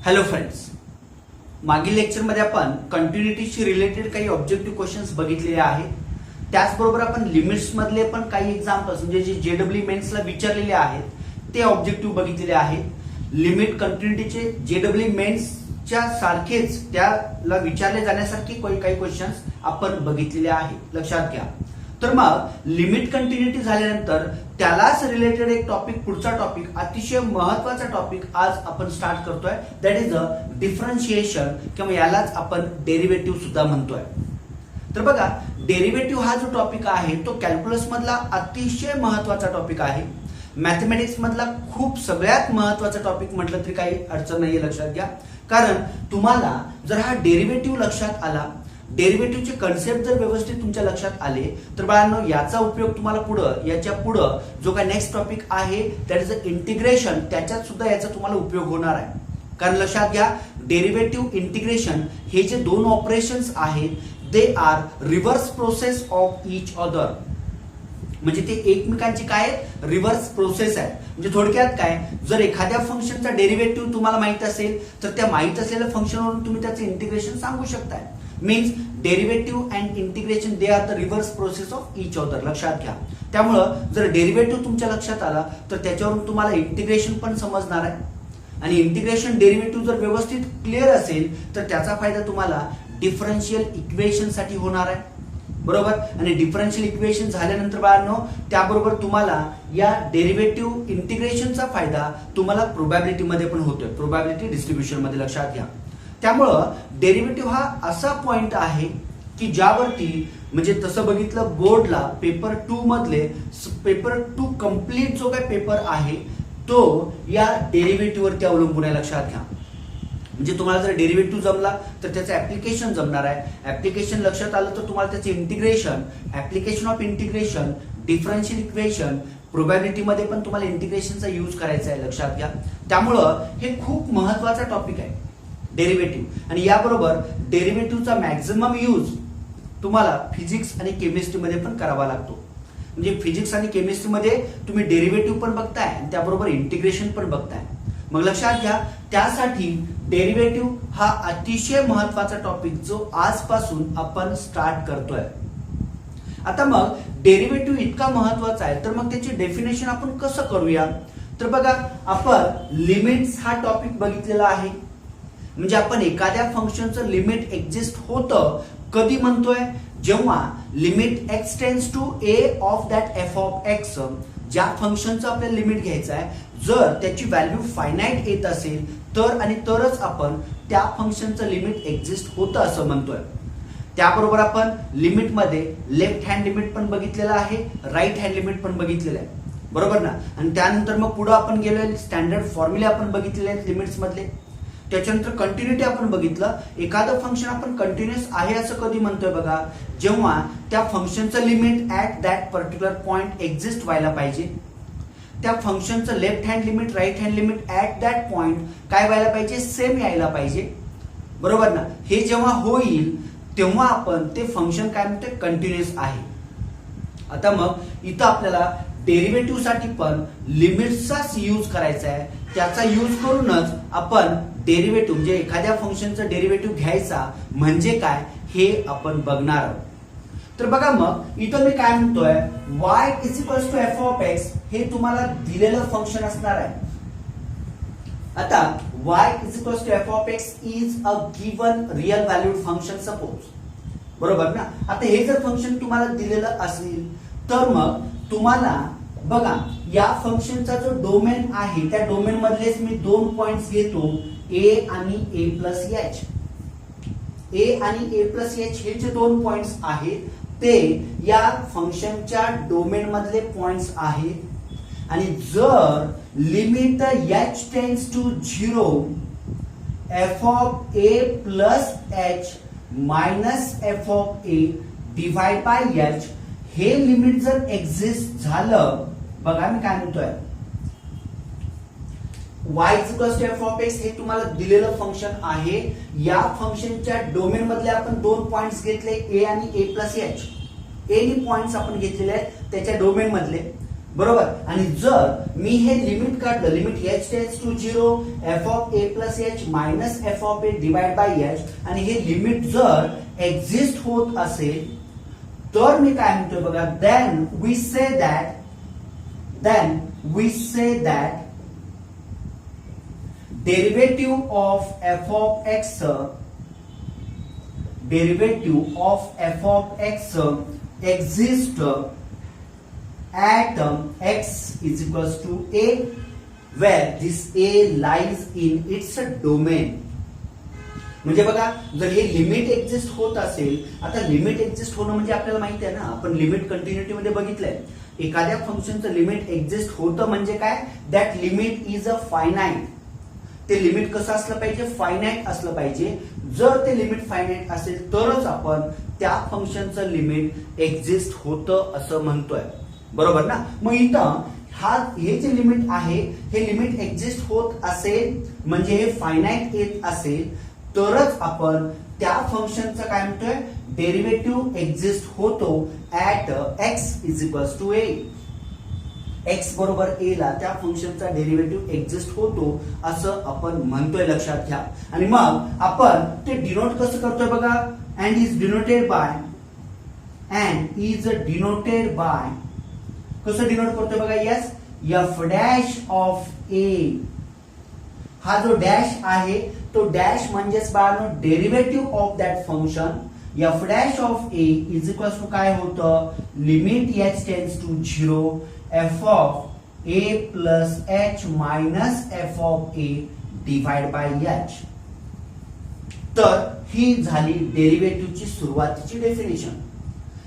Hello friends, मागील लेक्चरमध्ये आपण कंटिन्युटीशी रिलेटेड काही ऑब्जेक्टिव्ह क्वेश्चन्स बघितलेले आहेत. त्याचबरोबर आपण लिमिट्स मधले पण काही एक्झाम्पल्स म्हणजे जे जेडब्ल्यू मेन्सला विचारलेले आहेत ते ऑब्जेक्टिव्ह बघितलेले आहेत. लिमिट कंटिन्युटीचे जेडब्ल्यू मेन्सच्या सारखेच त्याला विचारले जाण्यासारखे काही क्वेश्चन्स आपण बघितलेले आहेत, लक्षात घ्या. तर मग लिमिट कंटिन्युटी झाल्यानंतर त्यालाच रिलेटेड एक टॉपिक, पुढचा टॉपिक, अतिशय महत्वाचा टॉपिक आज आपण स्टार्ट करतोय. दॅट इज अ डिफरन्शिएशन किंवा यालाच आपण डेरिव्हेटिव्ह सुद्धा म्हणतोय. तर बघा, डेरिव्हेटिव्ह हा जो टॉपिक आहे तो कॅल्क्युलस मधला अतिशय महत्वाचा टॉपिक आहे. मॅथमॅटिक्स मधला खूप सगळ्यात महत्वाचा टॉपिक म्हटलं तरी काही अडचण नाहीये, लक्षात घ्या. कारण तुम्हाला जर हा डेरिव्हेटिव्ह लक्षात आला, डेरिव्हेटिव्हचे कन्सेप्ट जर व्यवस्थित तुमच्या लक्षात आले तर बाळांनो याचा उपयोग तुम्हाला पुढं, याच्या पुढं जो काय नेक्स्ट टॉपिक आहे दॅट इज इंटिग्रेशन, त्याच्यात सुद्धा याचा तुम्हाला उपयोग होणार आहे. कारण लक्षात घ्या, डेरिव्हेटिव्ह इंटिग्रेशन हे जे दोन ऑपरेशन्स आहेत they are reverse process of each other. म्हणजे ते एकमेकांची काय रिव्हर्स प्रोसेस आहे. म्हणजे थोडक्यात काय, जर एखाद्या फंक्शनचा डेरिव्हेटिव्ह तुम्हाला माहित असेल तर त्या माहित असलेल्या फंक्शनवरून तुम्ही त्याचं इंटिग्रेशन सांगू शकताय. Means derivative and integration they are the reverse process of each other, लक्षात घ्या. त्यामुळं जर डेरिव्हेटिव्ह तुमच्या लक्षात आला तर त्याच्यावरून तुम्हाला इंटिग्रेशन पण समजणार आहे. आणि इंटिग्रेशन डेरिव्हेटिव्ह जर व्यवस्थित क्लिअर असेल तर त्याचा फायदा तुम्हाला डिफरन्शियल इक्वेशन साठी होणार आहे, बरोबर. आणि डिफरन्शियल इक्वेशन झाल्यानंतर बाळांनो त्याबरोबर तुम्हाला या डेरिव्हेटिव्ह इंटिग्रेशनचा फायदा तुम्हाला प्रोबॅबिलिटी मध्ये पण होतोय, प्रोबॅबिलिटी डिस्ट्रीब्युशन मध्ये, लक्षात घ्या. त्यामुळं डेरिव्हेटिव्ह हा असा पॉइंट आहे की ज्यावरती, म्हणजे तसं बघितलं बोर्डला पेपर 2 मधले, पेपर 2 कम्प्लीट जो काही पेपर आहे तो या डेरिव्हेटिव्ह वरती अवलंबून आहे, लक्षात घ्या. म्हणजे तुम्हाला जर डेरिव्हेटिव्ह जमला तर त्याचं ऍप्लिकेशन जमणार आहे. ऍप्लिकेशन लक्षात आलं तर तुम्हाला त्याचे integration, application of integration, differential equation, probability मध्ये पण तुम्हाला इंटिग्रेशनचा यूज करायचा आहे, लक्षात घ्या. त्यामुळं हे खूप महत्वाचा टॉपिक आहे डेरिव्हेटिव्ह. आणि याबरोबर डेरिव्हेटिव्हचा मॅक्झिमम यूज तुम्हाला फिजिक्स आणि केमिस्ट्रीमध्ये पण करावा लागतो. म्हणजे फिजिक्स आणि केमिस्ट्रीमध्ये तुम्ही डेरिव्हेटिव्ह पण बघताय आणि त्याबरोबर इंटिग्रेशन पण बघताय. मग लक्षात घ्या, त्यासाठी डेरिव्हेटिव्ह हा अतिशय महत्वाचा टॉपिक जो आजपासून आपण स्टार्ट करतोय. आता मग डेरिव्हेटिव्ह इतका महत्वाचा आहे तर मग त्याची डेफिनेशन आपण कसं करूया. तर बघा, आपण लिमिट्स हा टॉपिक बघितलेला आहे. म्हणजे आपण एखाद्या फंक्शनचं लिमिट एक्झिस्ट होतं कधी म्हणतोय, जेव्हा limit x tends to a of that f of x, ज्या फंक्शनचं आपल्याला लिमिट घ्यायचं आहे, जर त्याची व्हॅल्यू फायनाईट येत असेल तर आणि तरच आपण त्या फंक्शनचं लिमिट एक्झिस्ट होतं असं म्हणतोय. त्याबरोबर आपण लिमिटमध्ये लेफ्ट हँड लिमिट पण बघितलेलं आहे, राईट हँड लिमिट पण बघितलेलं आहे, बरोबर ना. आणि त्यानंतर मग पुढे आपण गेलो, स्टँडर्ड फॉर्म्युले आपण बघितलेले आहेत लिमिट्स मधले. त्याच्यानंतर कंटिन्युटी आपण बघितलं. एखादं फंक्शन आपण कंटिन्युअस आहे असं कधी म्हणतोय बघा, जेव्हा त्या फंक्शनचं limit at that particular point exist व्हायला पाहिजे. त्या फंक्शनचं left hand limit, right hand limit at that point काय व्हायला पाहिजे, सेम यायला पाहिजे, बरोबर ना. हे जेव्हा होईल तेव्हा आपण ते फंक्शन काय म्हणतोय, कंटिन्युअस आहे. आता मग इथं आपल्याला डेरिव्हेटिव्ह साठी पण लिमिट्सचाच यूज करायचा आहे. त्याचा यूज करूनच आपण डेरिव्हेटिव्ह म्हणजे एखाद्या फंक्शनचं डेरिव्हेटिव्ह घ्यायचा म्हणजे काय हे आपण बघणार आहोत. तर बघा, मग इथं मी काय म्हणतोय, y is equals to f of x हे तुम्हाला दिलेलं फंक्शन असणार आहे. आता y is equals to f of x is a given real valued function suppose, बरोबर ना. आता हे जर फंक्शन तुम्हाला दिलेलं असेल तर मग तुम्हाला बघा, या फंक्शनचा जो डोमेन आहे त्या डोमेन मधलेच मी दोन पॉइंट्स घेतो, ए आणि ए प्लस एच. ए आणि ए प्लस एच हे जे दोन पॉइंट्स आहेत ते या फंक्शनच्या डोमेन मधले पॉइंट्स आहेत. आणि जर limit h tends to 0 f of a plus h minus f of a divide by h हे लिमिट जर एक्झिस्ट झालं, बघा मी काय म्हणतोय, y equals to f of x हे तुम्हाला दिलेलं फंक्शन आहे. या फंक्शनच्या डोमेन मधले आपण दोन पॉइंट्स घेतले, ए आणि ए प्लस एच. ए नी पॉइंट्स आपण घेतलेले आहेत त्याच्या डोमेन मधले. बरोबर. आणि जर मी हे लिमिट काढलं, limit h tends to 0 f of a plus h minus f of a divide by h, आणि हे लिमिट जर एक्झिस्ट होत असेल तर मी काय म्हणतोय बघा, then we say that derivative of f of x exist at x is equals to a, where this a lies in its domain. म्हणजे बघा, जर हे लिमिट एक्झिस्ट होत असेल, आता लिमिट एक्झिस्ट होणं म्हणजे आपल्याला माहिती आहे ना, आपण लिमिट कंटिन्युटी मध्ये बघितलंय, एखाद्या फंक्शनचं लिमिट एक्झिस्ट होतं म्हणजे काय, that limit is a finite. ते लिमिट कसं असलं पाहिजे, फायनाइट असलं पाहिजे. जर ते लिमिट फायनाइट असेल तरच आपण त्या फंक्शनचं लिमिट एक्झिस्ट होतं असं म्हणतोय, बरोबर ना. मग इथं हे जे लिमिट आहे हे लिमिट एक्झिस्ट होत असेल म्हणजे हे फायनाइट येत असेल तरच आपण त्या फंक्शनचं काय म्हणतोय, डेरिव्हेटिव्ह एक्झिस्ट होतो at x is equals to a. x बरोबर a ला त्या फंक्शनचा डेरिव्हेटिव्ह एक्झिस्ट होतो असं आपण म्हणतोय, लक्षात घ्या. आणि मग आपण ते डिनोट कसं करतोय बघा, अँड इज डिनोटेड बाय कसं डिनोट करतोय बघा, yes, f dash of a. हा जो डॅश आहे तो डॅश म्हणजेच बाळांनो derivative of that function. F dash of a is equals to काय होतं, limit h tends to 0 f of a plus h minus f of a divide by h. तर ही झाली डेरिव्हेटिव्हची सुरुवातीची डेफिनेशन.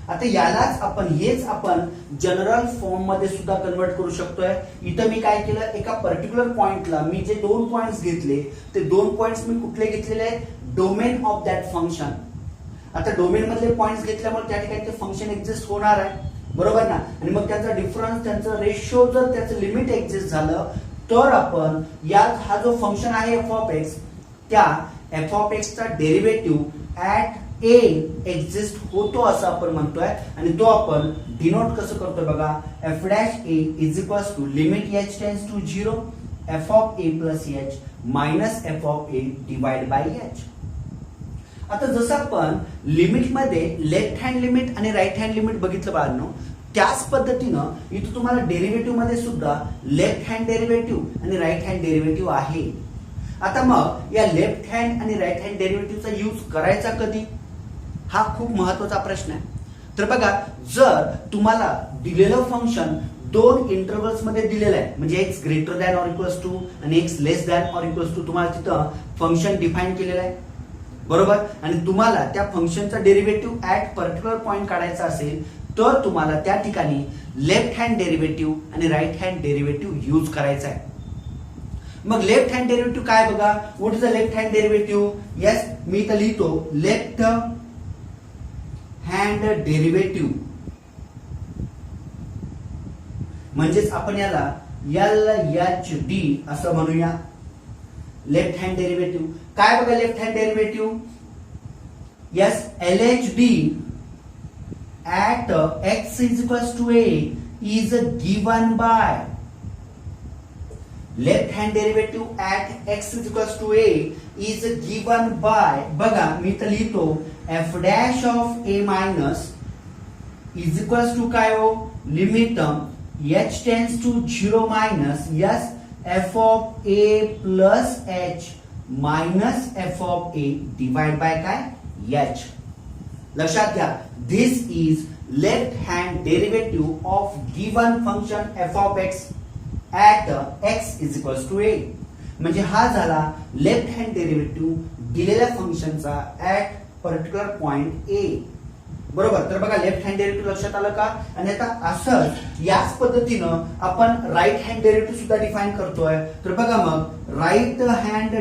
आता यालाच हेच आपण जनरल फॉर्म मध्ये सुद्धा कन्वर्ट करू शकतोय. इथं मी काय केलं, एका पर्टिक्युलर पॉइंटला मी जे 2 पॉइंट्स घेतले ते 2 पॉइंट्स मी कुठले घेतलेले आहेत, डोमेन ऑफ दॅट फंक्शन. आता डोमेन मधले पॉइंट्स घेतल्यामुळे त्या ठिकाणी ते फंक्शन एक्झिस्ट होणार आहे, बरोबर ना. आणि मग त्याचा डिफरन्स, त्यांचं रेशो जर त्याचं लिमिट एक्झिस्ट झालं तर आपण यात हा जो फंक्शन आहे एफ ऑफ एक्स, त्या एफ ऑफ एक्सचा डेरिव्हेटिव्ह ऍट a एक्झिस्ट होतो असं आपण म्हणतोय. आणि तो आपण डिनोट कसं करतोय बघा, f dash a is equals to limit h tends to 0 f of a plus h minus f of a divide by h. आता जसं आपण लिमिट मध्ये लेफ्ट हँड लिमिट आणि राईट हँड लिमिट बघितलं बाळांनो, त्याच पद्धतीनं इथं तुम्हाला डेरिव्हेटिव्ह मध्ये सुद्धा लेफ्ट हँड डेरिव्हेटिव्ह आणि राईट हँड डेरिव्हेटिव्ह आहे. आता मग या लेफ्ट हँड आणि राईट हँड डेरिव्हेटिव्हचा यूज करायचा कधी, हा खूप महत्वाचा प्रश्न आहे. तर बघा, जर तुम्हाला दिलेलं फंक्शन 2 इंटरव्हल्स मध्ये दिलेलं आहे, म्हणजे x greater than or equals to आणि x less than or equals to, तुम्हाला तिथं फंक्शन डिफाईन केलेलं आहे, बरोबर. आणि तुम्हाला त्या फंक्शनचा डेरिव्हेटिव्ह ऍट पर्टिक्युलर पॉइंट काढायचा असेल तर तुम्हाला त्या ठिकाणी लेफ्ट हँड डेरिव्हेटिव्ह आणि राईट हँड डेरिव्हेटिव्ह यूज करायचा आहे. मग लेफ्ट हँड डेरिव्हेटिव्ह काय बघा, what is the left hand derivative, yes, मी इथं लिहितो लेफ्ट हँड डेरिव्हेटिव्ह म्हणजेच आपण याला LHD असं म्हणूया. लेफ्ट हँड डेरिव्हेटिव्ह काय बघा, left hand derivative, yes, LHD at x is equals to a is given by, left hand derivative at x is equals to a is given by, बघा मी इथं लिहितो f dash of a minus is equals to काय हो, limit h tends to 0 minus yes f of a plus h minus f of a divide by काय, h. लक्षात घ्या, this is left hand derivative of given function f of x at x is equals to a. म्हणजे हा झाला left hand derivative दिलेल्या फंक्शनचा at particular point a, बरोबर. तर बघा, लेफ्ट हँड डेरिव्हेटिव्ह लक्षात आलं का. आणि आता असं याच पद्धतीनं आपण राईट हँड डेरिव्हेटिव्ह सुद्धा डिफाईन करतोय. तर बघा, मग राईट हँड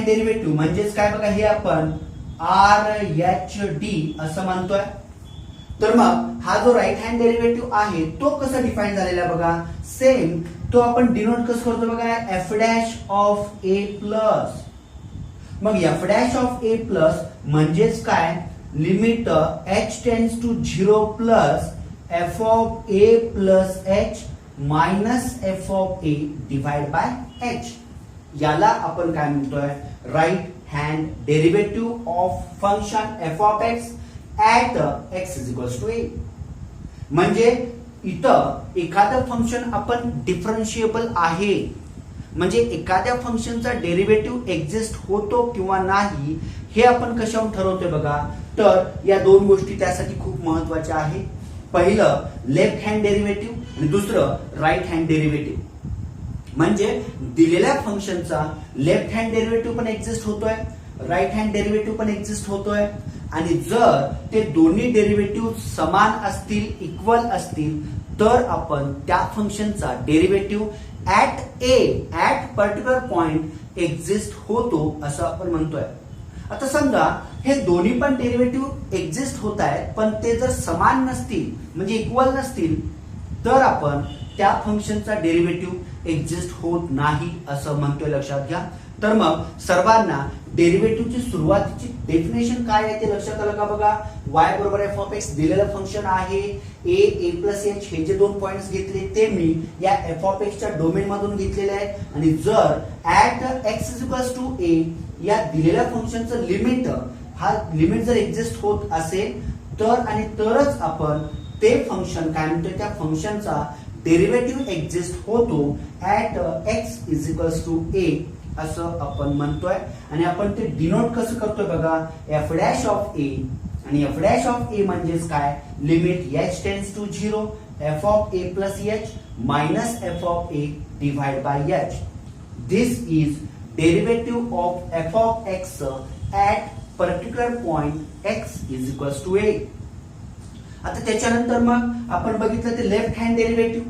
डेरिव्हेटिव्ह म्हणजेच काय बघा, हे आपण RHD असं म्हणतोय. तर मग हा जो राईट हँड डेरिव्हेटिव्ह आहे तो कसा डिफाईन झालेला बघा, सेम तो आपण डिनोट कसं करतो बघा, f dash of a plus. मग f dash of a plus म्हणजेच काय, limit h tends to 0 plus f of a plus h minus f of a divide by h. याला आपण काय म्हणतोय, right hand derivative of function f of x at x is equals to a. म्हणजे इथं एखादं function आपण डिफरन्शिएबल आहे, म्हणजे एखाद्या फंक्शनचा डेरिव्हेटिव्ह एक्झिस्ट होतो किंवा नाही हे आपण कशावरून ठरवतोय बघा. तर या दोन गोष्टी त्यासाठी खूप महत्वाच्या आहे. पहिलं लेफ्ट हँड डेरिव्हेटिव्ह आणि दुसरं राईट हँड डेरिव्हेटिव्ह. म्हणजे दिलेल्या फंक्शनचा लेफ्ट हँड डेरिव्हेटिव्ह पण एक्झिस्ट होतोय, राईट हँड डेरिव्हेटिव्ह पण एक्झिस्ट होतोय, आणि जर ते दोन्ही डेरिव्हेटिव्ह समान असतील, इक्वल असतील, तर आपण त्या फंक्शनचा derivative at particular point exist होतो असं आपण म्हणतोय. आता समजा हे दोन्ही पण डेरिव्हेटिव्ह एक्झिस्ट होत आहेत, पण ते जर समान नसतील म्हणजे इक्वल नसतील, तर आपण त्या फंक्शनचा डेरिव्हेटिव्ह एक्झिस्ट होत नाही असं म्हणतोय. लक्षात घ्या. तर मग सर्वांना डेरिव्हेटिव्हची सुरुवातीची डेफिनेशन काय आहे ते लक्षात आलं का बघा. y बरोबर एफ ऑफ एक्स दिलेलं फंक्शन आहे, ए प्लस एच हे जे दोन पॉइंट्स घेतले ते मी या एफ ऑफ एक्सच्या डोमेन मधून घेतलेले आहेत. आणि जर at x is equals to a या दिलेल्या फंक्शनचं लिमिट जर एक्झिस्ट होत असेल तर आणि तरच आपण ते फंक्शन काय म्हणतोय, त्या फंक्शनचा डेरिव्हेटिव्ह एक्झिस्ट होतो at x is equals to a असं आपण म्हणतोय. आणि आपण ते डिनोट कसं करतोय बघा, एफ डॅश ऑफ ए. आणि एफ डॅश ऑफ ए म्हणजेच काय, limit h tends to 0 f of a plus h minus f of a divide by h. This is derivative of f of x at particular point x is equals to a. आता त्याच्यानंतर मग आपण बघितलं ते left hand derivative.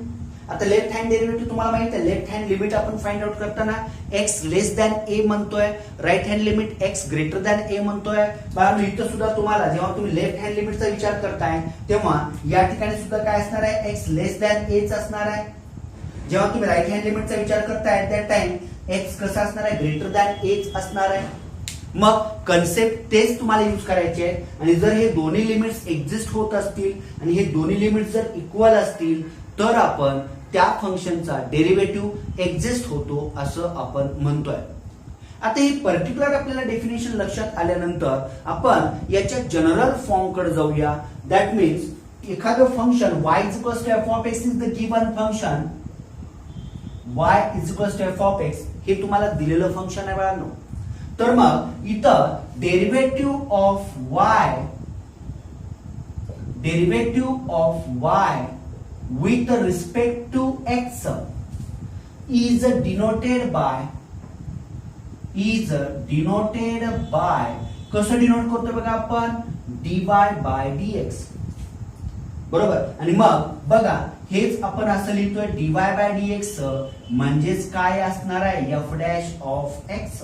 आता left hand derivative तुम्हाला माहित आहे, लेफ्ट हँड लिमिट आपण फाइंड आउट करताना एक्स लेस दॅन ए म्हणतोय, right hand limit x greater than a म्हणतोय. बाळांनो इथं सुद्धा तुम्हाला जेव्हा तुम्ही लेफ्ट हँड लिमिटचा विचार करताय तेव्हा या ठिकाणी सुद्धा काय असणार आहे, एक्स लेस दॅन एच असणार आहे. जेव्हा तुम्ही राईट हँड लिमिटचा विचार करताय त्या टाइम एक्स कसा असणार आहे, ग्रेटर दॅन एच असणार आहे. मग कन्सेप्ट तेच तुम्हाला यूज करायचे आहे. आणि जर हे दोन्ही लिमिट्स एक्झिस्ट होत असतील आणि हे दोन्ही लिमिट्स जर इक्वल असतील तर आपण त्या फंक्शनचा डेरिव्हेटिव्ह एक्झिस्ट होतो असं आपण म्हणतोय. आता ही पर्टिक्युलर आपल्याला डेफिनेशन लक्षात आल्यानंतर आपण याच्या जनरल फॉर्म कडे जाऊया. दॅट मीन्स एखादं function y is equals to f of x is the given function, y is equals to f of x हे तुम्हाला दिलेलं फंक्शन आहे बाळांनो. तर मग इथं derivative of y with respect to x is denoted by कसं डिनोट करतो बघा आपण, dy by dx. बरोबर. आणि मग बघा हेच आपण असं लिहितोय dy by dx म्हणजेच काय असणार आहे, एफ डॅश ऑफ एक्स.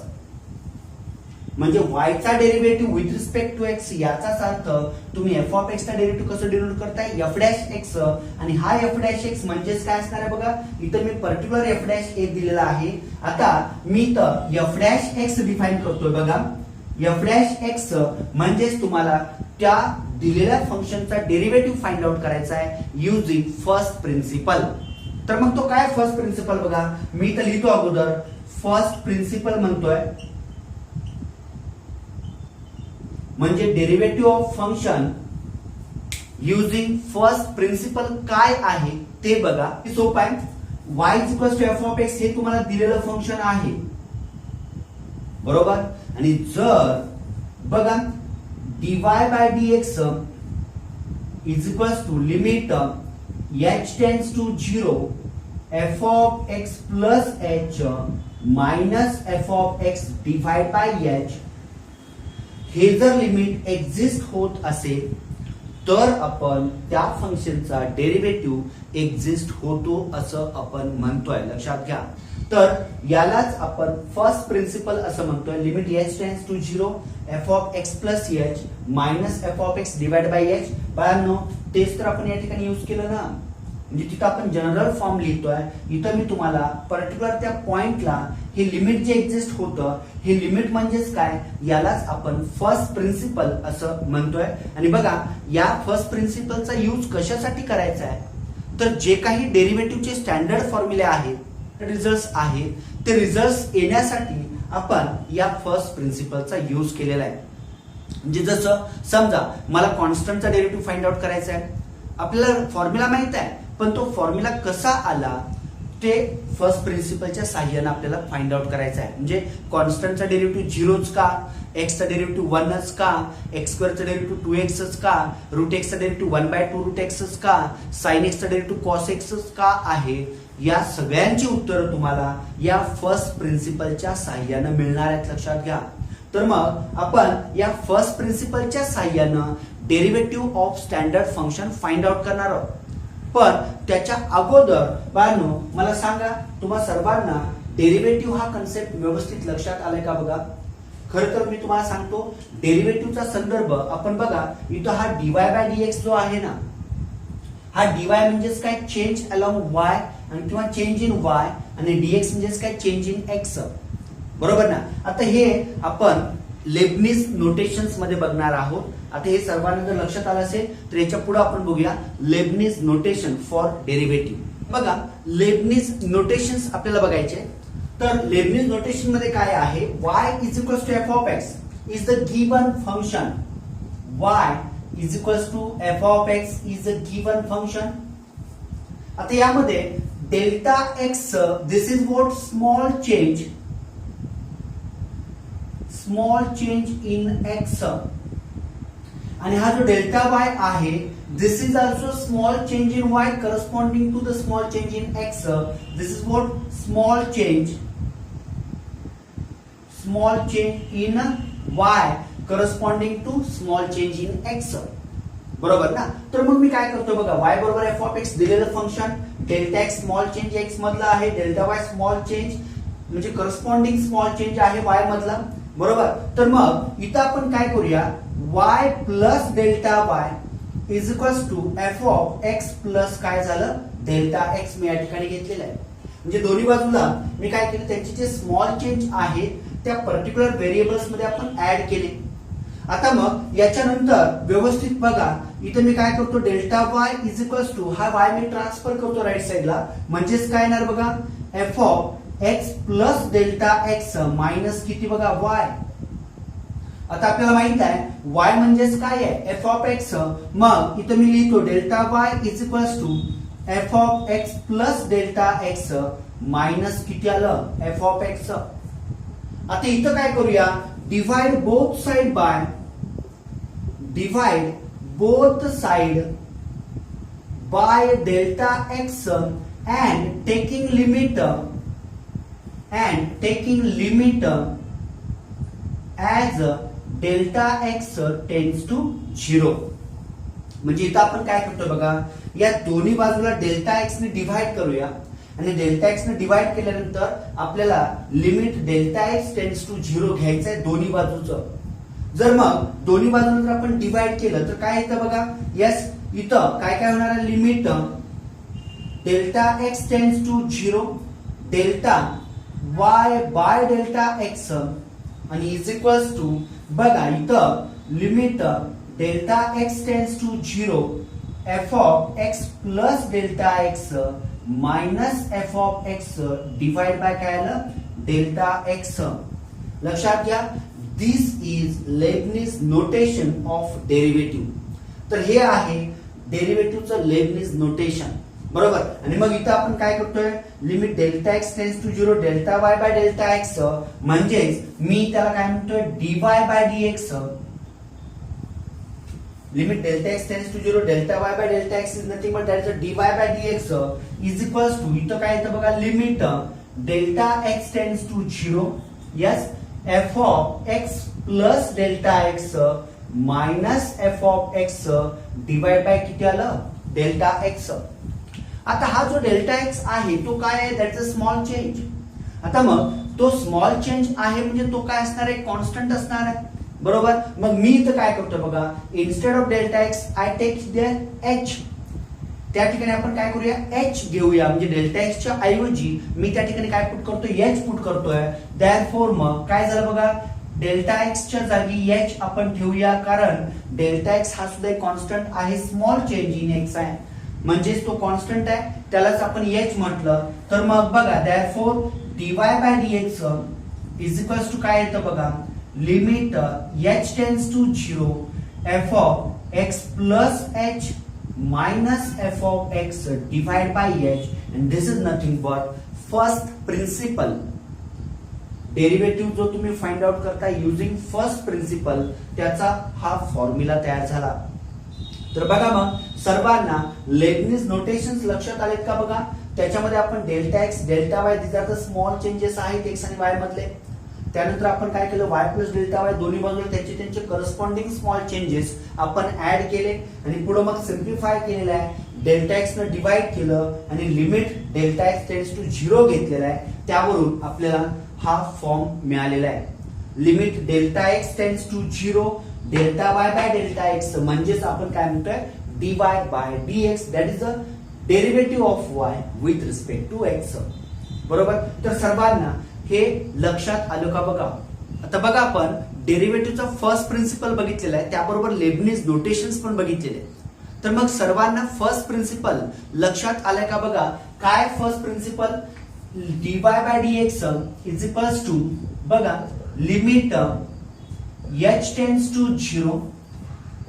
म्हणजे y चा derivative with respect to x याचाच अर्थ तुम्ही एफ ऑफ एक्स चा डेरिव्हेटिव्ह कसं डिनोट करताय, एफ डॅश एक्स. आणि हा एफ डॅश एक्स म्हणजेच काय असणार आहे बघा, इथं मी पर्टिक्युलर एफ डॅश ए दिलेला आहे. आता मी इथं एफ डॅश एक्स डिफाइन करतोय बघा. एफ डॅश एक्स म्हणजेच तुम्हाला त्या दिलेल्या फंक्शनचा डेरिव्हेटिव्ह फाइंड आउट करायचा आहे युजिंग फर्स्ट प्रिन्सिपल. तर मग तो काय फर्स्ट प्रिन्सिपल बघा, मी इथं लिहितो अगोदर फर्स्ट प्रिन्सिपल म्हणतोय. म्हणजे derivative of function using first principle काय आहे ते बघा. सोपं आहे. y is equals to f of x हे तुम्हाला दिलेलं फंक्शन आहे बरोबर. आणि जर बघा dy by dx is equals to limit h tends to 0 f of x plus h minus f of x divide by h. हे जर लिमिट एक्झिस्ट होत असेल तर आपण त्या फंक्शनचा डेरिव्हेटिव्ह एक्झिस्ट होतो असं आपण म्हणतोय. लक्षात घ्या. तर यालाच आपण फर्स्ट प्रिन्सिपल असं म्हणतोय. Limit h tends to 0 f of x plus h minus f of x divide by h. बाळांनो तेच तर आपण या ठिकाणी यूज केलं ना. म्हणजे तिथं आपण जनरल फॉर्म लिहितोय, इथं मी तुम्हाला पर्टिक्युलर त्या पॉइंटला हे लिमिट जे एक्झिस्ट होतं, हे लिमिट म्हणजेच काय, यालाच आपण फर्स्ट प्रिन्सिपल असं म्हणतोय. आणि बघा या फर्स्ट प्रिन्सिपलचा यूज कशासाठी करायचा आहे, तर जे काही डेरिव्हेटिव्हचे स्टँडर्ड फॉर्म्युले आहेत, रिझल्ट आहेत, ते रिझल्ट येण्यासाठी आपण या फर्स्ट प्रिन्सिपलचा यूज केलेला आहे. म्हणजे जसं समजा मला कॉन्स्टंटचा डेरिव्हेटिव्ह फाइंड आउट करायचा आहे, आपल्याला फॉर्म्युला माहित आहे, पण तो फॉर्म्युला कसा आला ते फर्स्ट प्रिन्सिपलच्या साह्याने आपल्याला फाइंड आउट करायचा आहे. म्हणजे कॉन्स्टंटचा डेरिव्हेटिव्ह झिरोच का, एक्सचा डेरिव्हेटिव्ह वनच का, एक्स स्क्वेअरचा डेरिव्हेटिव्ह 2x का, रूट एक्सचा डेरिव्हेटिव्ह 1/2 रूट एक्सच का, साइन एक्सचा डेरिव्हेटिव्ह कॉस एक्सच का आहे, या सगळ्यांची उत्तरं तुम्हाला या फर्स्ट प्रिन्सिपलच्या साह्याने मिळणार आहेत, लक्षात घ्या. तर मग आपण या फर्स्ट प्रिन्सिपलच्या साह्याने derivative of standard function find out करणार आहोत. पण त्याच्या अगोदर बाळांनो मला सांगा, तुम्हा सर्वांना डेरिव्हेटिव्ह हा कन्सेप्ट व्यवस्थित लक्षात आलाय का बघा. खरं तर मी तुम्हाला सांगतो, डेरिव्हेटिव्हचा संदर्भ आपण बघा, इथं हा dy/dx जो आहे ना, हा dy म्हणजेच काय, चेंज अलॉंग y आणि किंवा चेंज इन y, आणि dx म्हणजेच काय, चेंज इन x, बरोबर ना. आता हे आपण लेबनिझ नोटेशन्स मध्ये बघणार आहोत. आता हे सर्वांना जर लक्षात आलं असेल तर याच्या पुढे आपण बघूया लेबनिझ नोटेशन फॉर डेरिव्हेटिव्ह. बघा लेबनिझ नोटेशन्स आपल्याला बघायचे. तर लेबनिझ नोटेशन मध्ये काय आहे, y is equals to f of x is the given function. y is equals to f of x is the given function. आता यामध्ये delta x, this is what small change in x, आणि हा जो delta y आहे, this is also small change in y corresponding to the small change in x. This is what small change in y corresponding to small change in x, बरोबर ना. तर मग मी काय करतो बघा, y बरोबर एफ ऑफ एक्स दिलेलं function, delta x small change x मधला आहे, डेल्टा वाय स्मॉल चेंज म्हणजे करस्पॉन्डिंग स्मॉल चेंज आहे वाय मधला, बरोबर. तर मग इथं आपण काय करूया, y plus delta y is equals to f of x plus काय झालं, डेल्टा एक्स मी या ठिकाणी घेतलेलं आहे. म्हणजे दोन्ही बाजूला मी काय केलं, त्यांचे जे स्मॉल चेंज आहेत त्या पर्टिक्युलर व्हेरिएबल्स मध्ये आपण ऍड केले. आता मग याच्यानंतर व्यवस्थित बघा, इथे मी काय करतो, delta y is equals to हा वाय मी ट्रान्सफर करतो राईट साइडला, म्हणजेच काय येणार बघा, f of x plus delta x minus किती बघा वाय. आता आपल्याला माहित आहे y म्हणजेच काय आहे, एफ ऑफ एक्स. मग इथं मी लिहितो delta y is equals to f of x plus delta x minus किती आलं, एफ ऑफ एक्स. आता इथं काय करूया, divide both side by delta x and taking limit as delta x tends to 0. म्हणजे इथं आपण काय करतो बघा, या दोन्ही बाजूला डेल्टा एक्स ने डिवाइड करूया, आणि डेल्टा एक्स ने डिवाइड केल्यानंतर आपल्याला limit delta x tends to 0 घ्यायचं आहे दोन्ही बाजूचं. जर मग दोन्ही बाजूला जर आपण डिवाइड केलं तर काय येतं बघा, यस इथं काय काय होणार आहे, limit delta x tends to 0 delta y by delta x आणि इज इक्वल्स टू बघा इथं limit delta x tends to 0 f of x plus delta x minus f of x divide by काय आलं, डेल्टा एक्स. लक्षात घ्या, this is Leibniz notation of derivative. तर हे आहे डेरिव्हेटिव्हचं लेबनिझ नोटेशन, बरोबर. आणि मग इथं आपण काय करतोय, limit delta x tends to 0 delta y by delta x, म्हणजेच मी त्याला काय म्हणतोय, dy by dx. Limit delta x tends to 0 delta y by delta x is nothing but that is dy by dx is equals to इथं काय येतं बघा, limit delta x tends to 0 yes f of x plus delta x minus f of x divide by किती आलं, delta x. आता हा जो delta x आहे तो काय आहे, that is a small change. आता मग तो स्मॉल चेंज आहे म्हणजे तो काय असणार आहे, कॉन्स्टंट असणार आहे, बरोबर. मग मी इथं काय करतो बघा, instead of delta x I take there h. त्या ठिकाणी आपण काय करूया, एच घेऊया, म्हणजे डेल्टा एक्सच्या ऐवजी मी त्या ठिकाणी काय पुट करतोय, एच पुट करतोय. देअरफॉर मग काय झालं बघा, डेल्टा एक्सच्या जागी एच आपण ठेवूया, कारण डेल्टा एक्स हा सुद्धा एक कॉन्स्टंट आहे, स्मॉल चेंज इन एक्स आहे, म्हणजेच तो कॉन्स्टंट आहे, त्यालाच आपण एच म्हटलं. तर मग बघा therefore dy by dx is equals to काय येतं बघा, limit h tends to 0 f of x plus h minus f of x divide by h, and this is nothing but first principle. Derivative जो तुम्ही find out करता using first principle, त्याचा हा formula तयार झाला. तर बघा मग सर्वांना लेबनिज नोटेशन्स लक्षात आलेत का बघा. त्याच्यामध्ये आपण delta x delta y this are the small changes आहेत एक्स आणि वाय मधले. त्यानंतर आपण काय केलं, वाय प्लस डेल्टा वाय दोन्ही बाजूला त्यांचे करस्पॉन्डिंग स्मॉल चेंजेस आपण ऍड केले आणि पुढे मग सिम्प्लिफाय केलेलं आहे. डेल्टा एक्स न डिवाइड केलं आणि limit delta x tends to 0 घेतलेला आहे. त्यावरून आपल्याला हा फॉर्म मिळालेला आहे. Limit delta x tends to 0 delta y by delta x, म्हणजेच आपण काय म्हणतोय, dy by dx, that is the derivative of y with respect to x. बरोबर. तर सर्वांना हे लक्षात आलं का बघा. आता बघा आपण डेरिव्हेटिव्हचा फर्स्ट प्रिन्सिपल बघितलेला आहे, त्याबरोबर लेबनिज नोटेशन्स पण बघितलेले. तर मग सर्वांना फर्स्ट प्रिन्सिपल लक्षात आलाय का बघा. काय first principle, dy by dx is equals to बघा limit h tends to 0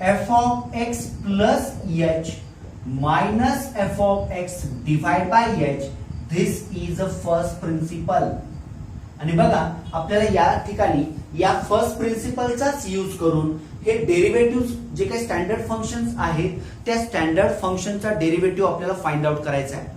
f of x plus h minus f of x divided by h. This is the first principle. आणि बघा आपल्याला या ठिकाणी या फर्स्ट प्रिन्सिपलचाच यूज करून हे derivative जे काही स्टँडर्ड फंक्शन्स आहेत त्या स्टँडर्ड फंक्शनचा डेरिव्हेटिव्ह आपल्याला फाइंड आउट करायचा आहे.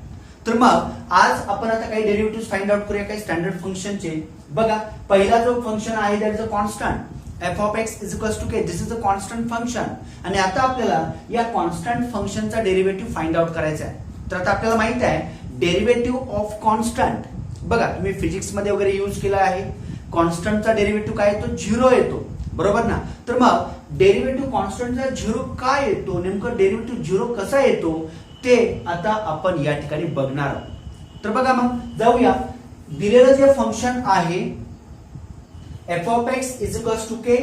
तर मग आज आपण आता काही डेरिव्हेटिव्ह फाइंड आउट करूया काही स्टँडर्ड फंक्शनचे. बघा पहिला जो फंक्शन आहे that is a constant f of x is equals to k. This is a constant function. आणि आता आपल्याला या कॉन्स्टंट फंक्शनचा डेरिव्हेटिव्ह फाइंड आउट करायचा आहे. तर आता आपल्याला माहित आहे डेरिव्हेटिव्ह ऑफ कॉन्स्टंट, बघा तुम्ही फिजिक्स मध्ये वगैरे यूज केला आहे, कॉन्स्टंटचा डेरिव्हेटिव्ह काय येतो, 0 येतो. बरोबर ना. तर मग डेरिव्हेटिव्ह कॉन्स्टंटचा 0 काय येतो, नेमकं डेरिव्हेटिव्ह 0 कसा येतो ते आता आपण या ठिकाणी बघणार आहोत. तर बघा मग जाऊया. दिलेलं जे फंक्शन आहे f of x is equals to k,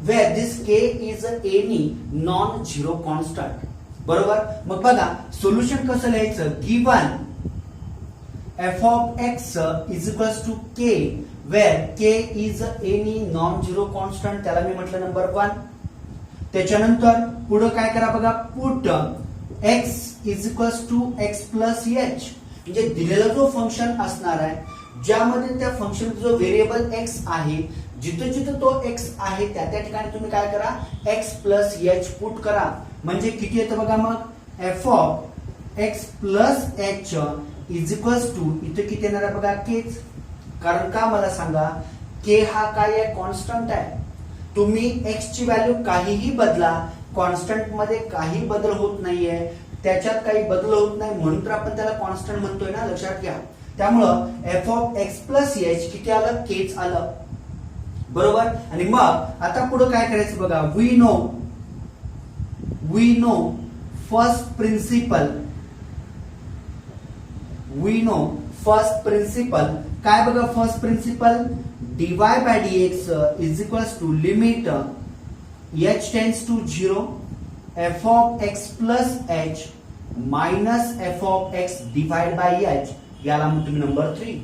where this k is any non-zero constant. बरोबर. मग बघा सोल्युशन कसं लिहायचं, given f of x is equals to k, where k is any non-zero constant, त्याला मी म्हटलं नंबर 1. त्याच्यानंतर पुढे काय करा बघा, put x is equals to x plus h, म्हणजे दिलेला जो फंक्शन असणार आहे ज्यामध्ये त्या फंक्शन जो व्हेरिएबल x आहे, जिथे जिथे तो x आहे त्या त्या ठिकाणी तुम्ही काय करा, x प्लस h पुट करा. म्हणजे किती येतं बघा मग, f of x plus h is equals to, इथे किती येणार आहे बघा, केच. कारण का मला सांगा, k हा काय आहे, कॉन्स्टंट आहे. तुम्ही x ची व्हॅल्यू काहीही बदला, कॉन्स्टंट मध्ये काही बदल होत नाहीये, त्याच्यात काही बदल होत नाही, म्हणून तर आपण त्याला कॉन्स्टंट म्हणतोय ना, लक्षात घ्या. त्यामुळं f of x plus h किती आलं, केच आलं. बरोबर. आणि मग आता पुढे काय करायचं बघा, वी नो फर्स्ट प्रिन्सिपल काय बघा, first principle dy by dx is equals to limit h tends to 0 f of x plus h minus f of x divide by h. याला मग तुम्ही नंबर 3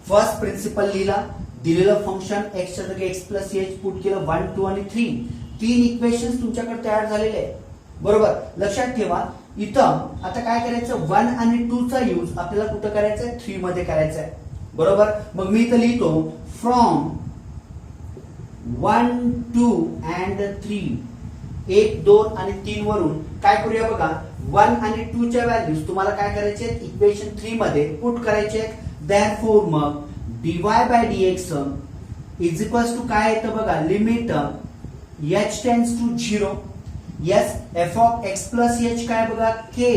फर्स्ट प्रिन्सिपल लिहिला. दिलेलं function x च्या जागी x plus h put केलं, 1 2 आणि 3. 3 equations तुमच्याकडे तयार झालेले आहेत. बरोबर. लक्षात ठेवा इथं आता काय करायचं, 1 आणि 2 चा यूज आपल्याला कुठं करायचा आहे, 3 मध्ये करायचा आहे. बरोबर. मग मी इथं लिहितो फ्रॉम 1 2 अँड 3, 1 2 आणि 3 वरून काय करूया बघा, 1 आणि 2 च्या व्हॅल्यूज तुम्हाला काय करायचे आहेत, इक्वेशन 3 मध्ये पुट करायचे आहेत. देअरफॉर मग dy by dx is equals to काय येतं बघा, limit h tends to 0 yes f of x plus h काय बघा, k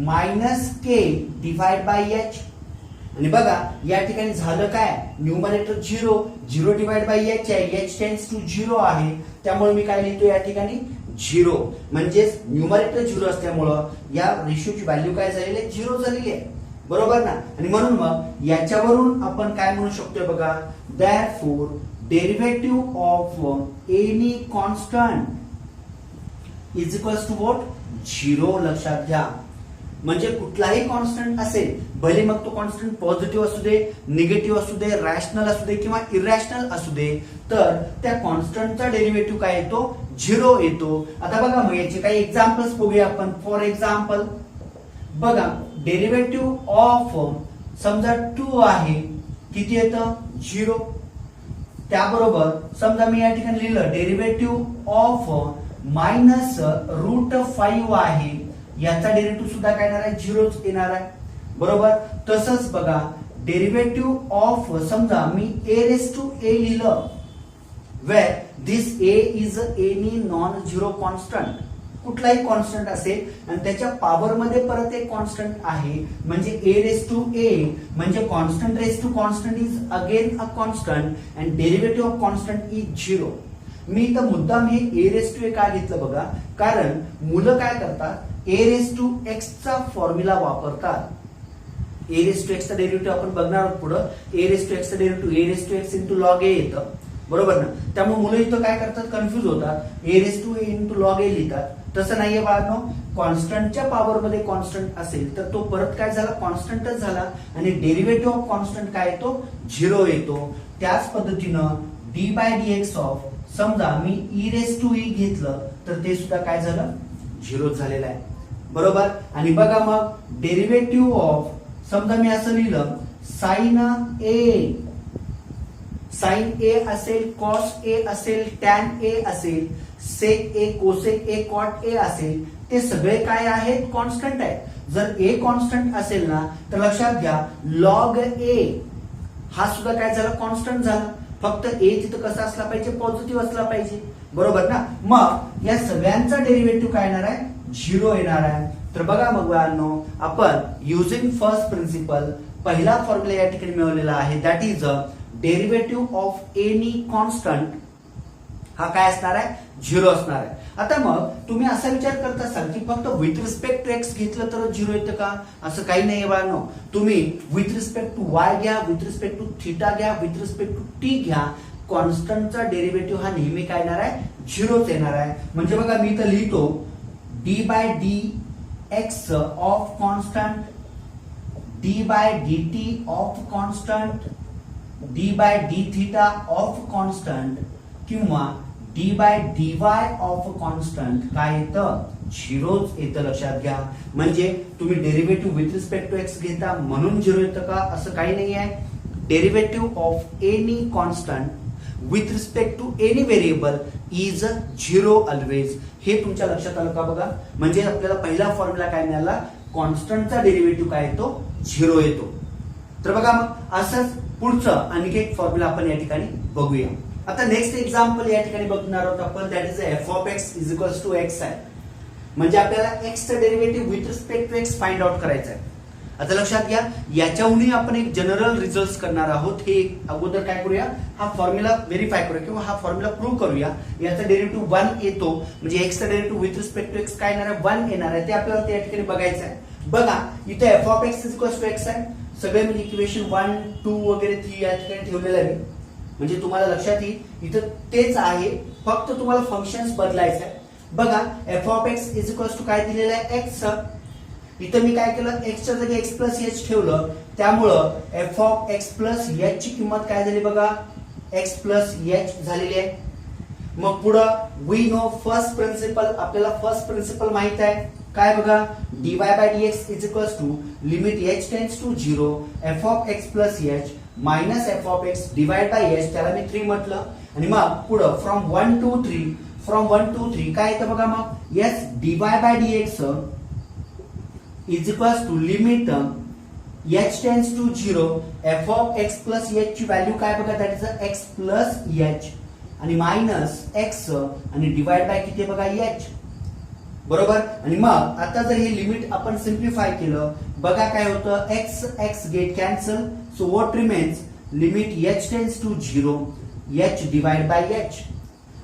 minus k divide by h. आणि बघा या ठिकाणी झालं काय, न्यूमरेटर 0 0 डिवाइड बाय h आहे, h टेन्स टू 0 आहे, त्यामुळे मी काय लिहितो या ठिकाणी झिरो, म्हणजेच न्यूमरेटर झिरो असल्यामुळं या रेशोची व्हॅल्यू काय झालेली आहे, झिरो झालेली आहे. बरोबर ना. आणि म्हणून मग याच्यावरून आपण काय म्हणू शकतोय बघा, therefore derivative of any constant is equals to what, zero. लक्षात घ्या. म्हणजे कुठलाही कॉन्स्टंट असेल, भले मग तो कॉन्स्टंट पॉझिटिव्ह असू दे, निगेटिव्ह असू दे, रॅशनल असू दे किंवा इरॅशनल असू दे, तर त्या कॉन्स्टंटचा डेरिव्हेटिव्ह काय येतो, झिरो येतो. आता बघा मग याचे काही एक्झाम्पल्स बघूया आपण. फॉर एक्झाम्पल बघा, डेरिव्हेटिव्ह ऑफ समजा 2 आहे, किती येतं, झिरो. त्याबरोबर समजा मी या ठिकाणी लिहिलं डेरिव्हेटिव्ह ऑफ -√5 आहे, याचा डेरिव्हेटिव्ह सुद्धा काय येणार आहे, झिरोच येणार आहे. बरोबर. तसंच बघा, डेरिव्हेटिव्ह ऑफ समजा मी a लिहिलं, वेर दिस a is any non zero constant. कुठलाही कॉन्स्टंट असेल आणि त्याच्या पॉवर मध्ये परत एक कॉन्स्टंट आहे, म्हणजे a म्हणजे constant raise to constant is again a constant and derivative of constant is zero. मी तर मुद्दाम हे a का घेतलं बघा, कारण मुलं काय करतात, a चा फॉर्म्युला वापरतात. a चा डेरिव्हेटिव्ह आपण बघणार आहोत पुढं. चा derivative a into log a येतं. बरोबर ना. त्यामुळे मुलं इथं काय करतात, कन्फ्युज होतात, a इंटू लॉग a लिहितात. तसं नाहीये बाळांनो. कॉन्स्टंटच्या पॉवर मध्ये कॉन्स्टंट असेल तर तो परत काय झाला, कॉन्स्टंटच झाला आणि डेरिव्हेटिव्ह ऑफ कॉन्स्टंट काय येतो, झिरो येतो. त्याच पद्धतीनं d/dx ऑफ समजा मी e घेतलं तर ते सुद्धा काय झालं, झिरो झालेलं आहे. बरोबर. आणि बघा मग डेरिव्हेटिव्ह ऑफ समजा मी असं लिहिलं साइन ए असेल, कॉस ए असेल, टॅन ए असेल, सेक ए, कोसेक ए, कॉट ए असेल, ते सगळे काय आहेत, कॉन्स्टंट आहेत. जर ए कॉन्स्टंट असेल ना तर लक्षात घ्या लॉग ए हा सुद्धा काय झाला, कॉन्स्टंट झाला. फक्त ए तिथं कसा असला पाहिजे, पॉझिटिव्ह असला पाहिजे. बरोबर ना. मग या सगळ्यांचा डेरिव्हेटिव्ह काय येणार आहे, झिरो येणार आहे. तर बघा मग बाळांनो, आपण युजिंग फर्स्ट प्रिन्सिपल पहिला फॉर्म्युला या ठिकाणी मिळवलेला आहे, that is derivative of any constant हा काय असणार आहे, झिरो असणार आहे. आता मग तुम्ही असा विचार करत असाल की फक्त विथ रिस्पेक्ट टू एक्स घेतलं तर झिरो येतं का, असं काही नाही बाळांनो. तुम्ही विथ रिस्पेक्ट टू वाय घ्या, विथ रिस्पेक्ट टू थीटा घ्या, विथ रिस्पेक्ट टू टी घ्या, कॉन्स्टंटचा डेरिव्हेटिव्ह हा नेहमी काय येणार आहे, झिरोच येणार आहे. म्हणजे बघा मी इथं लिहितो d/dx of constant, d/dt of constant, d/dθ of constant किंवा d/dy ऑफ कॉन्स्टंट काय येतं, झिरोच येतं. लक्षात घ्या. म्हणजे तुम्ही derivative with respect to x घेता म्हणून झिरो येतं का, असं काही नाही आहे. Derivative of any constant with respect to any variable is zero always. हे तुमच्या लक्षात आलं का बघा. म्हणजे आपल्याला पहिला फॉर्म्युला काय मिळाला, कॉन्स्टंटचा डेरिव्हेटिव्ह काय येतो, झिरो येतो. तर बघा मग असंच पुढचं आणखी एक फॉर्म्युला आपण या ठिकाणी बघूया. आता नेक्स्ट एक्झाम्पल या ठिकाणी बघणार आहोत आपण, that is f of x is equals to x आहे. म्हणजे आपल्याला एक्सचं derivative with respect to x find out करायचं आहे. आता लक्षात घ्या, याच्याहूनही आपण एक जनरल रिझल्ट करणार आहोत. हे अगोदर काय करूया, हा फॉर्म्युला व्हेरीफाय करूया किंवा हा फॉर्म्युला प्रूव्ह करूया. याचा डेरिव्हेटिव्ह 1 येतो, म्हणजे एक्सचा derivative with respect to x काय येणार आहे, 1 येणार आहे. ते आपल्याला त्या ठिकाणी बघायचं आहे. बघा इथे f of x is equals to x आहे. सगळे म्हणजे इक्वेशन 1, 2 वगैरे 3 या ठिकाणी ठेवलेलं आहे. म्हणजे तुम्हाला लक्षात येईल इथं तेच आहे, फक्त तुम्हाला फंक्शन्स बदलायचं आहे. बघा f of x is equals to काय दिलेलं आहे, एक्स. इथं मी काय केलं, एक्सच्या जागी एक्स प्लस एच ठेवलं, त्यामुळं F of x plus h ची किंमत काय झाली बघा, एक्स प्लस एच झालेली आहे. मग पुढं वी नो फर्स्ट प्रिन्सिपल, आपल्याला फर्स्ट प्रिन्सिपल माहित आहे काय बघा, dy/dx is equals to limit h tends to 0 f of x plus h minus f of x divide by h, त्याला मी 3 म्हटलं. आणि मग पुढं फ्रॉम 1 to 3 काय येतं बघा, मग yes dy/dx is equals to limit h tends to 0 f of x plus h ची व्हॅल्यू काय बघा, that is x plus h आणि मायनस एक्स आणि डिवाइड बाय किती बघा, एच. बरोबर. आणि मग आता जर हे लिमिट आपण सिम्प्लिफाय केलं, बघा काय होतं, x x get cancel, so what remains limit h tends to 0 h divide by h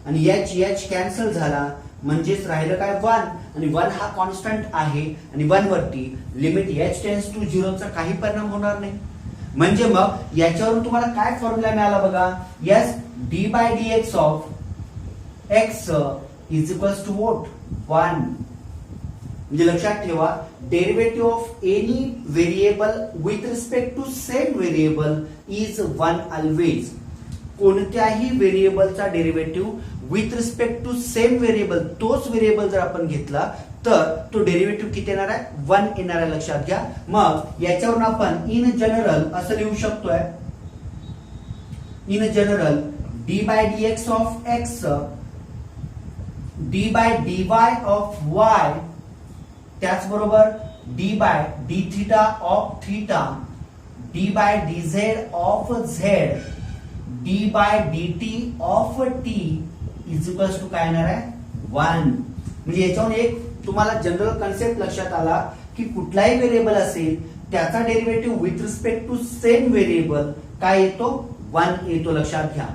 आणि h कॅन्सल झाला, म्हणजेच राहिलं काय 1 आणि 1 हा कॉन्स्टंट आहे आणि 1 वरती लिमिट h टेन्स टू 0 चा काही परिणाम होणार नाही. म्हणजे मग याच्यावरून तुम्हाला काय फॉर्म्युला मिळाला बघा, yes d by d x of x is equals to what 1. म्हणजे लक्षात ठेवा derivative of any variable with respect to same variable is 1 always. कोणत्याही व्हेरिएबलचा derivative with respect to same variable, तोच व्हेरिएबल जर आपण घेतला तर तो डेरिव्हेटिव्ह किती येणार आहे 1 येणार आहे, लक्षात घ्या. मग याच्यावरून आपण इन जनरल असं लिहू शकतोय, in general d by d x of x d by d y of y, त्याचबरोबर d by d theta of theta, d by d z of z, d by d t of t is equals to काय येणार आहे 1. म्हणजे याच्यावरून एक तुम्हाला general concept लक्षात आला की कुठलाही व्हेरिएबल असेल त्याचा derivative with respect to same variable काय येतो 1 येतो, लक्षात घ्या.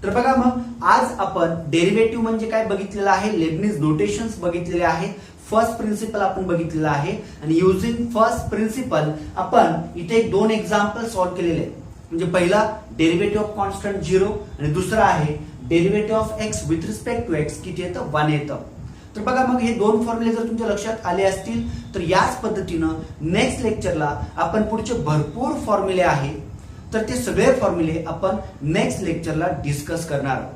तर बघा मग आज आपण डेरिव्हेटिव्ह म्हणजे काय बघितलेलं आहे, लेबनिझ नोटेशन्स बघितलेले आहेत, फर्स्ट प्रिन्सिपल आपण बघितलेला आहे आणि युजिंग फर्स्ट प्रिन्सिपल आपण इथे 2 एक्झाम्पल सॉल्व्ह केलेले आहेत. म्हणजे पहिला डेरिव्हेटिव्ह ऑफ कॉन्स्टंट 0 आणि दुसरा आहे derivative of x with respect to x किती येतं 1 येतं. तर बघा मग हे 2 फॉर्म्युले जर तुमच्या लक्षात आले असतील तर याच पद्धतीनं नेक्स्ट लेक्चरला आपण पुढचे भरपूर फॉर्म्युले आहेत तर ते सगळे फॉर्म्युले आपण नेक्स्ट लेक्चरला डिस्कस करणार आहोत.